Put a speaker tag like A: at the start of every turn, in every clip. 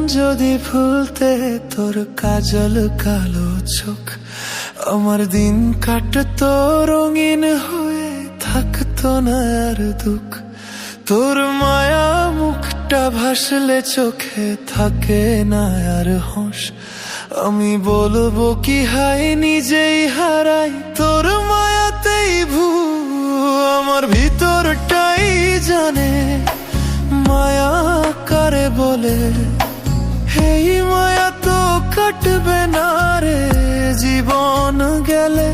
A: যদি ভুলতে তোর কাজল কালো চোখ, আমার দিন কাটতো রঙিন হয়ে, থাকতো না আর দুঃখ। তোর মায়া মুখটা ভাসলে চোখে থাকে না আর হোশ। আমি বলবো কি হায় নিজেই হারাই তোর মায়াতেই আমার ভিতরটাই জানে মায়া কারে বলে। এই মায়া তো কাটবে না রে জীবন গেলে,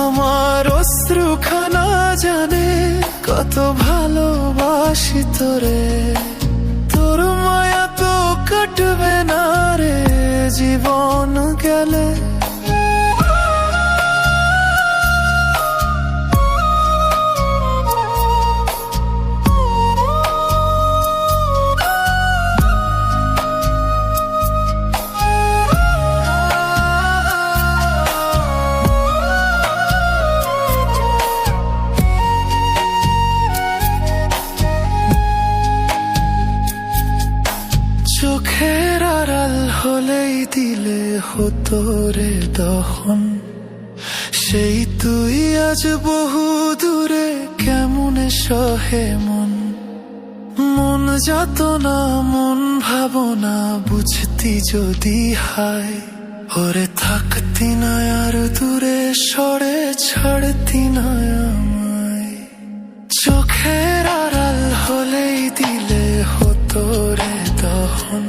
A: আমার অশ্রুখানা জানে কত ভালোবাসি তোরে। তোর মায়া তো কাটবে না রে জীবন গেলে। চোখের আড়াল হলেই দিলে হতো রে দহন, সেই তুই আজ বহু দূরে কেমনে সহে মন। মন যত না মন ভাবনা বুঝতি যদি হায়, ওরে থাকতি না আর দূরে সরে ছাড়তি না আমায়। চোখের আড়াল হলেই দিলে হতো রে দহন,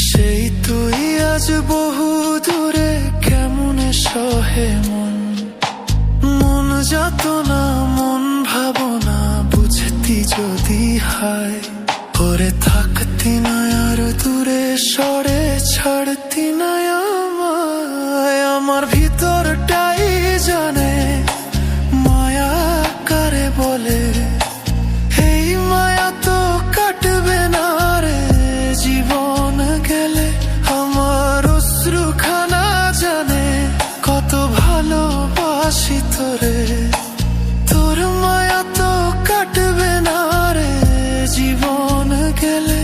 A: সেই তুই আজ বহু দূরে কেমনে সহে মন। মন যত না মন ভাবনা বুঝতি যদি হায়, ওরে থাকতি না আর দূরে সরে ছাড়তি না আমায়। আমার ভিতরটাই জানে মায়া কারে বলে। এই মায়া তো কাটবে না রে জীবন গেলে, আমার অশ্রুখানা জানে কত ভালোবাসি তোরে। তোর মায়া তো কাটবে না রে জীবন গেলে।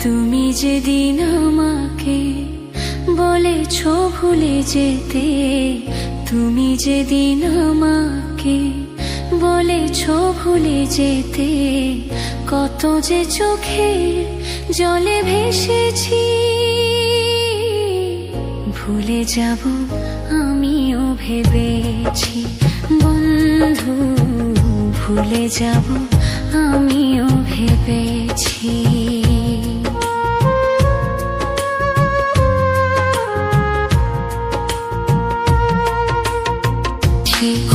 B: তুমি যেদিন আমাকে বলেছ ভুলে যেতে, তুমি যেদিন আমাকে বলেছ ভুলে যেতে, কত যে চোখের জলে ভেসেছি। ভুলে যাব আমিও ভেবেছি বন্ধু, ভুলে যাব আমিও ভেবেছি।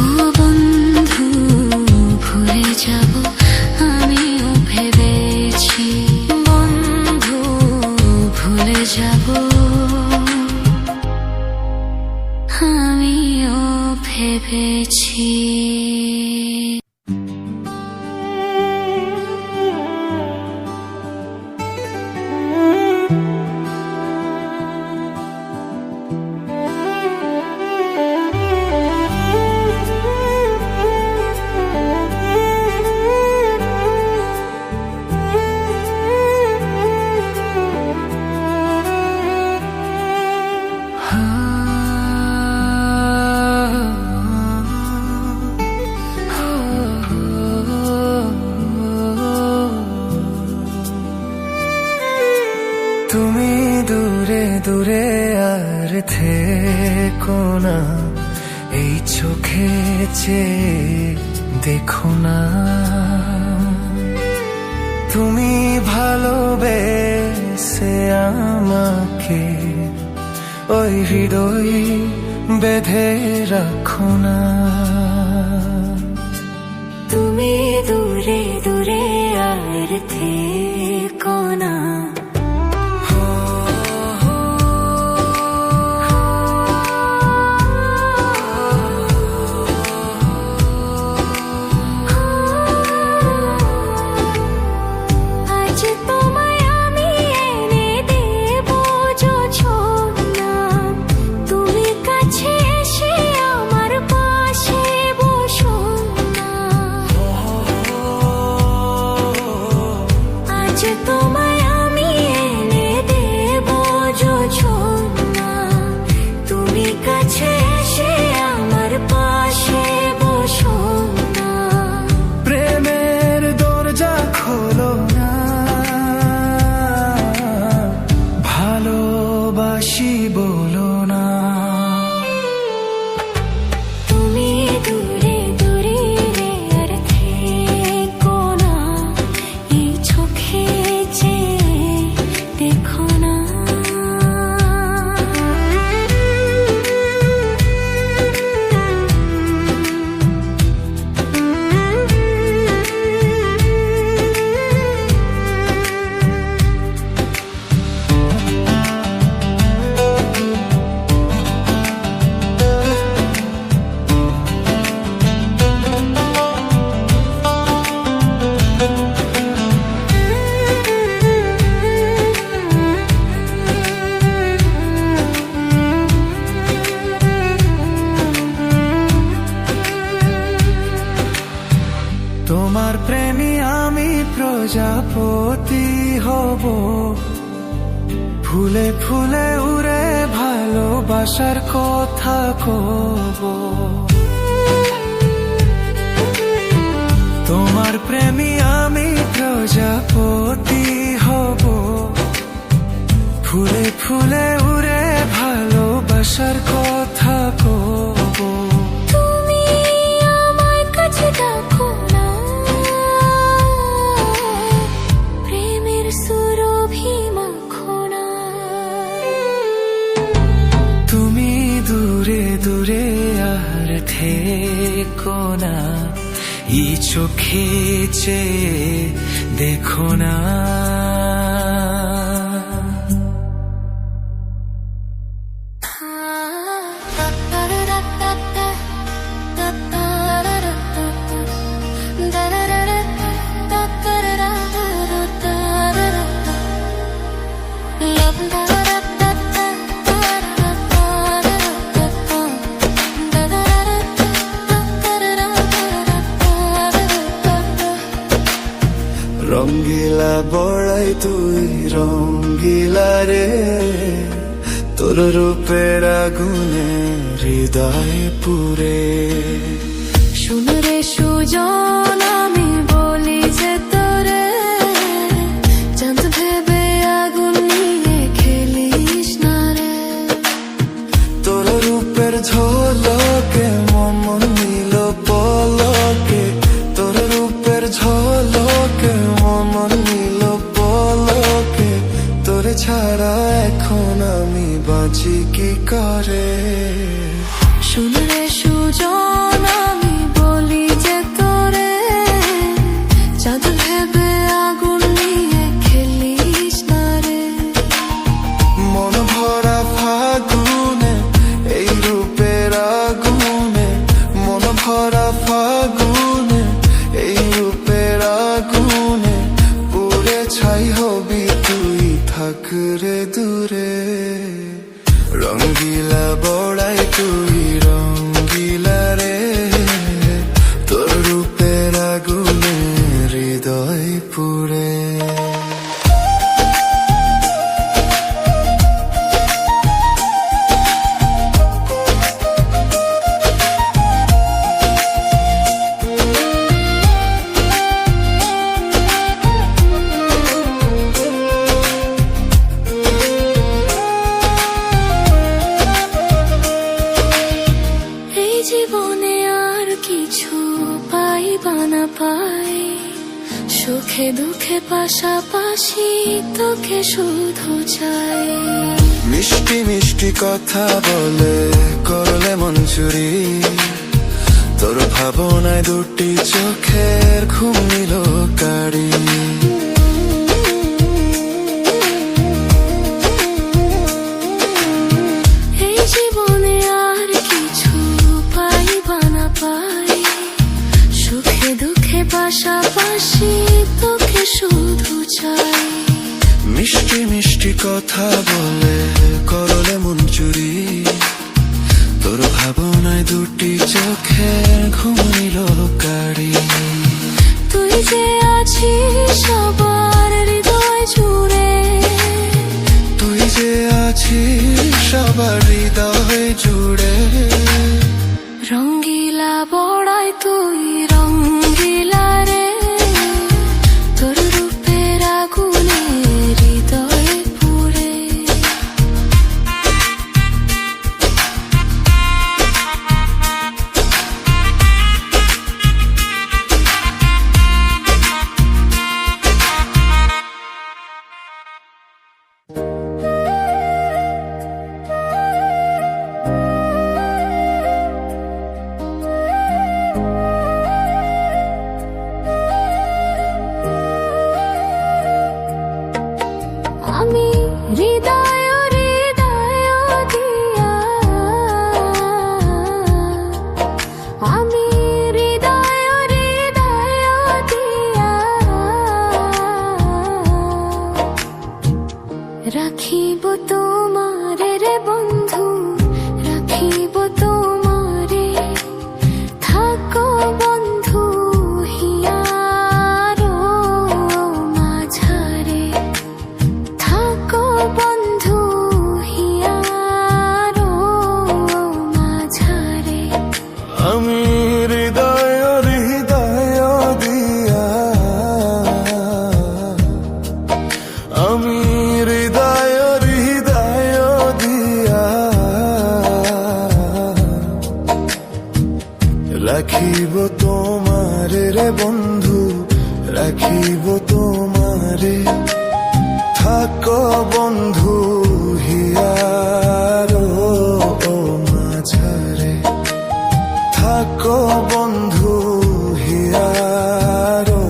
B: ও বন্ধু ভুলে যাব আমিও ভেবেছি, বন্ধু ভুলে যাব আমিও ভেবেছি।
A: আর থেকো না, এই চোখে চেয়ে দেখো না। তুমি ভালোবেসে আমাকে ওই হৃদয় বেঁধে রাখো না।
B: তুমি দূরে দূরে আর থেকো না। আজ তোমায় আমি এনে দেব জোছনা, তুমি কাছে এসে আমার পাশে বসো না। আজ তোমায় আমি এনে দেব জোছনা, তুমি কাছে এসে আমার পাশে বসো না।
A: প্রেমের দরজা খোলো না, ভালোবাসি বলো না।
B: তুমি দূরে দূরে আর থেকো না, এই চোখে চেয়ে দেখো না।
A: তোমার প্রেমী আমি প্রজাপতি হব, ফুলে ফুলে উড়ে ভালোবাসার কথা কব। তোমার প্রেমী আমি প্রজাপতি হব, ফুলে ফুলে উড়ে ভালোবাসার কথা কব।
B: তুমি আমার কাছে ডাকো না, প্রেমের সুরভি মাখো না।
A: তুমি দূরে দূরে আর থেকো না, এই চোখে চেয়ে দেখো না। রঙ্গিলা বড়াই তুই রঙ্গিলা রে, তোর রূপের আগুনে হৃদয় পুরে।
B: শুনো রে সুজন আমি বলি যে তোরে, চাঁদ ভেবে আগুন নিয়ে খেলিস না রে।
A: তোর রূপের ঝলকে মন নিল পলকে, তোর রূপের ঝলকে মন নিল পলকে। তোরে ছাড়া এখন আমি বাঁচি কি করে।
B: শুনো রে সুজন আমি বলি যে তোরে, চাঁদ ভেবে আগুন নিয়ে খেলিস না রে।
A: মন ভরা ফাগুনে এই রূপের আগুনে, মন ভরা ফাগুনে এই রূপের আগুনে, পুড়ে ছাই হবি তুই থাক রে দূরে। রঙ্গিলা বড়াই তুই রঙ্গিলা রে, তোর রূপের আগুনে হৃদয় পুরে।
B: বানা পাই সুখে দুঃখে পাশাপাশি তোকে শুধু চাই
A: মিষ্টি মিষ্টি কথা বলে করলে মন চুরি তোর ভাবনায় দুটি চোখের ঘুম নিল কারি
B: এই জীবনে আর কিছু পাইবা না পাই সুখে দুঃখে পাশাপাশি তোকে শুধু চাই
A: মিষ্টি মিষ্টি কথা বলে করলে মন চুরি তোর ভাবনায় দুটি চোখের ঘুম নিল কারি
B: তুই যে আছিস সবার হৃদয় জুড়ে
A: তুই যে আছিস সবার হৃদয় জুড়ে
B: রঙ্গিলা বড়াই তুই রঙ্গিলা রে তোর রূপের আগুনে হৃদয় পুড়ে আমি হৃদয় হৃদয় দিয়া আমি হৃদয় হৃদয় দিয়া রাখিব তোমারে রে বন্ধু রাখিব তোমারে থাকো বন্ধু হিয়ারো মাঝারে থাকো বন্ধু হিয়ারো মাঝারে
A: আমি হৃদয় হৃদয় দিয়া আমি হৃদয় হৃদয় দিয়া রাখিব তোমারে রে বন্ধু রাখিব তোমারে থাকো বন্ধু হিয়ারো মাঝারে থাকো বন্ধু হিয়ারো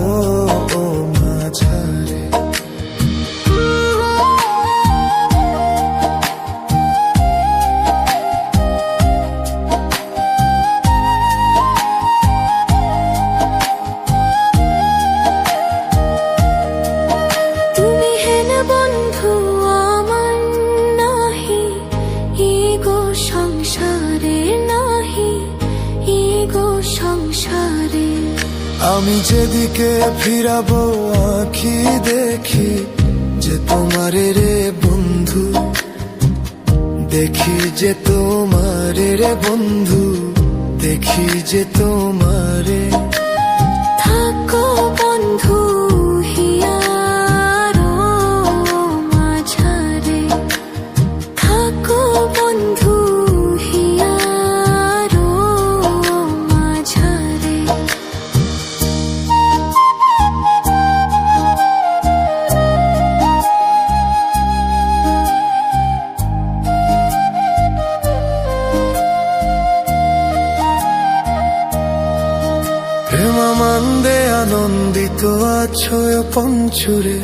A: মাঝারে
B: তুমি হেন বন্ধু আমার নাহি ইগো সংসারে নাহি ইগো সংসারে
A: আমি যেদিকে ফিরাবো আঁখি দেখি যে তোমারে রে বন্ধু দেখি যে তোমারে রে বন্ধু দেখি যে তোমারে
B: থাকো বন্ধু হিয়ারো মাঝারে থাকো বন্ধু হিয়ারো মাঝারে
A: প্রেমানন্দে আনন্দিত আছো পঞ্চুরে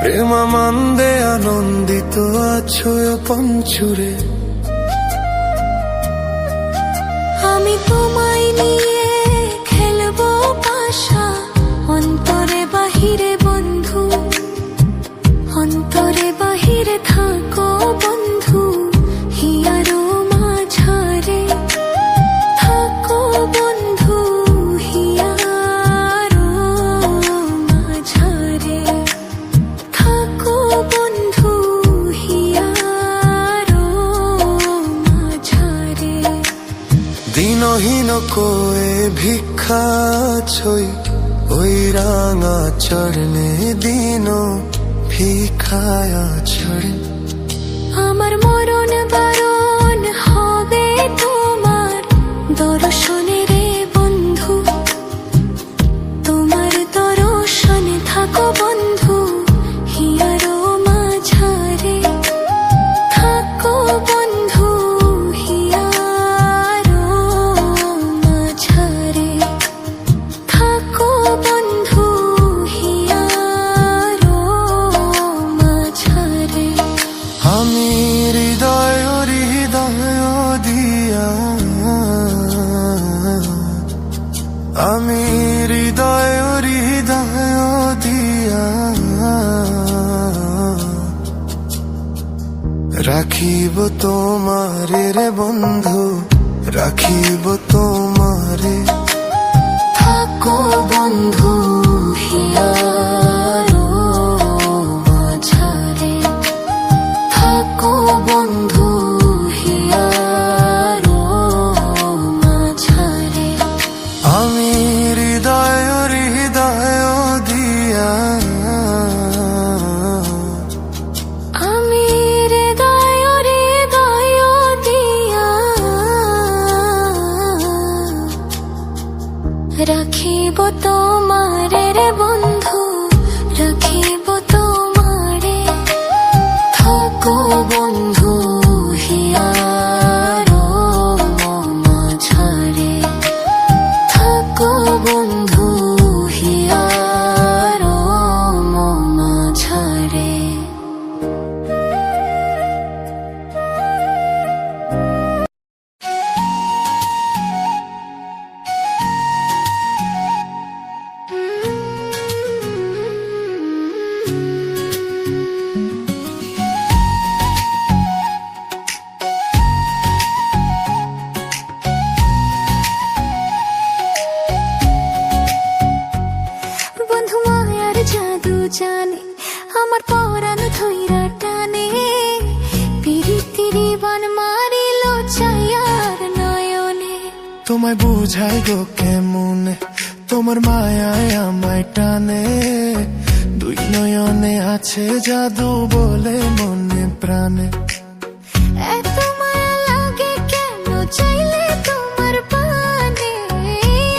A: প্রেমানন্দে আনন্দিত আছো পঞ্চুরে
B: আমি তোমায় নিয়ে খেলবো পাশা অন্তরে বাহিরে বন্ধু অন্তরে বাহিরে থাকো বন্ধু হিয়ারো মাঝারে থাকো বন্ধু হিয়ারো মাঝারে থাকো বন্ধু হিয়ারো মাঝারে
A: দিনহীন কোয়ে ভিক্ষা ছই ওই রাঙা চরণে দিন ভিখায়া ছড়ে
B: আমার মরণ বারণ হবে তোমার দর্শন
A: রাখিব তোমারে রে বন্ধু, রাখিব তোমারে।
B: থাকো বন্ধু হিয়ারো মাঝারে, থাকো বন্ধু হিয়ারো মাঝারে।
A: আমি হৃদয় হৃদয় দিয়া,
B: আমি হৃদয় হৃদয় দিয়া রাখিব তোমারে রে বন্ধু, রাখিব তোমারে। থাকো বন্ধু হিয়ারো মাঝারে, থাকো বন্ধু হিয়ারো মাঝারে। বন্ধু মায়ার জাদু জানে, আমার পরাণ ধইরা টানে। পিরিতির বান মারিল ছায়ার নয়নে।
A: তোমায় বুঝাই গো কেমনে, তোমার মায়ায় আমায় টানে। দুই নয়নে আছে জাদু বলে মনে প্রাণে।
B: এত মায়া লাগে কেন চাইলে তোমার পানে,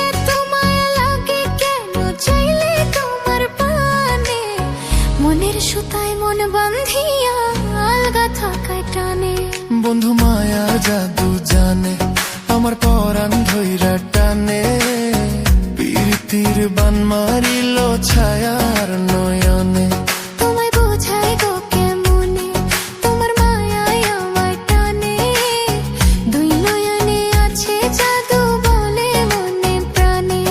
B: এত মায়া লাগে কেন চাইলে তোমার পানে। মনের সুতায় মন বান্ধিয়া আলগা থাকায় টানে।
A: বন্ধু মায়ার জাদু জানে, আমার পরাণ ধইরা টানে। প্রীতির বান মারিল ছায়ার নয়নে।
B: তোমায় বোঝাই গো কেমনে, তোমার মায়ায় আমায় টানে। দুই নয়নে আছে জাদু বলে মনে প্রাণে।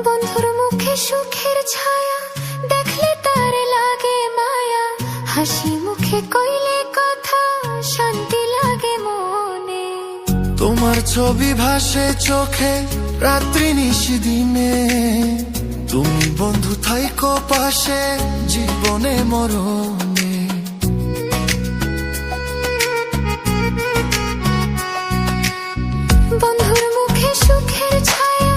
B: বন্ধুর মুখে সুখের ছায়া দেখলে তার লাগে মায়া। হাসি মুখে কইলে কথা শান্তি লাগে মনে।
A: তোমার ছবি ভাসে চোখে রাত্রি নিশি দিনে। তুমি বন্ধু থাইকো পাশে জীবনে মরণে।
B: বন্ধুর মুখে সুখের ছায়া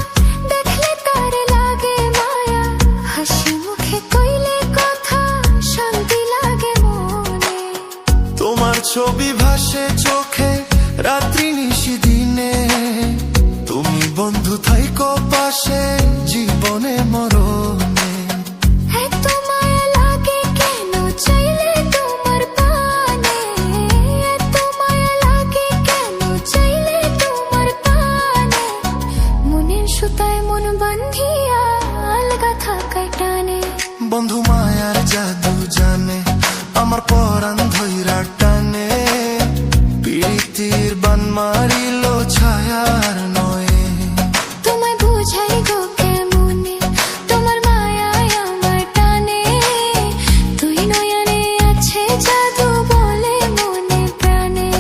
B: দেখলে তার লাগে মায়া। হাসি মুখে কইলে কথা শান্তি লাগে মনে।
A: তোমার ছবি ভাসে চোখে রাত্রি নিশি দিনে। তুমি বন্ধু থাইকো পাশে জীবনে মরণে।
B: এত মায়া লাগে কেন চাইলে তোমার পানে, এত মায়া লাগে কেন চাইলে তোমার পানে। মনের সুতায় মন বান্ধিয়া আলগা থাকায় টানে।
A: বন্ধু মায়ার জাদু জানে, আমার পরাণ ধইরা টানে। প্রীতির বান মারিল ছায়ার নয়ে।
B: তোমায় বুঝাই গো কেমনে, তোমার মায়ায় আমায় টানে। দুই নয়নে আছে জাদু বলে মনে প্রাণে।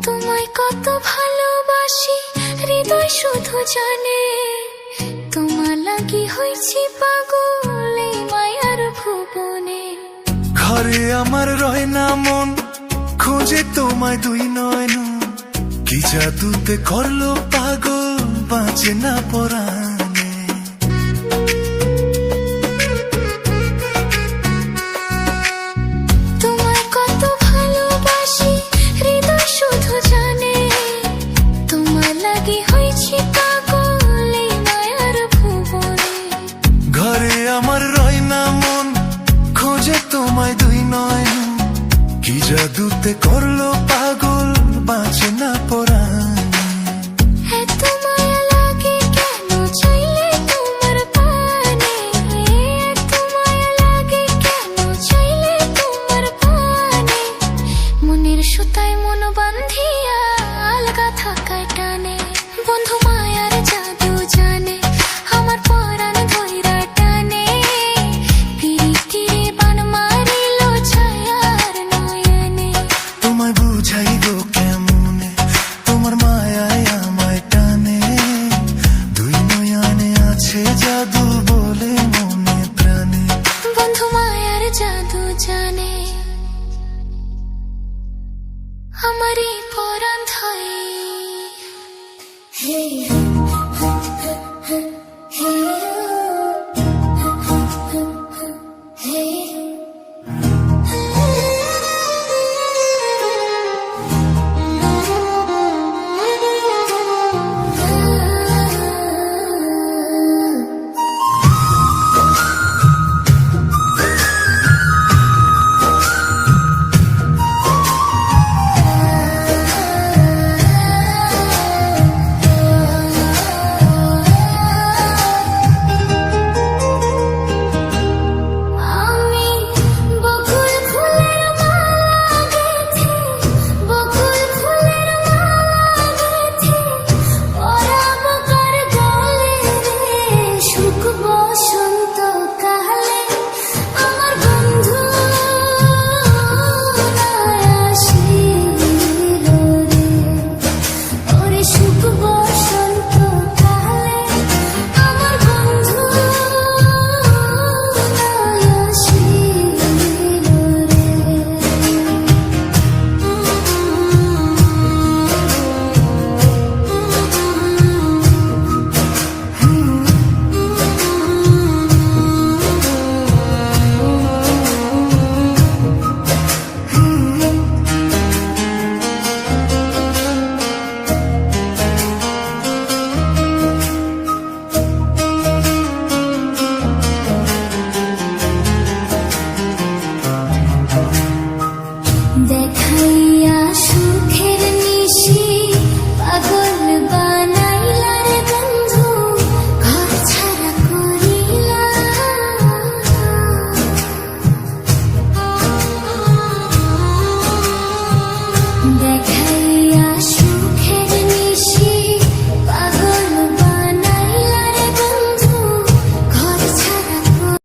B: তোমায় কত ভালোবাসি হৃদয় শুধু জানে। তোমার লাগি হইছি পাগল এই মায়ার ভুবনে।
A: ঘরে আমার রয় না মন, খোঁজে তোমায় দুই নয়ন। কি জাদুতে করলো পাগল, বাঁচে না পরাণে।
B: তোমায় কত ভালোবাসি হৃদয় শুধু জানে। পরাণ ধয়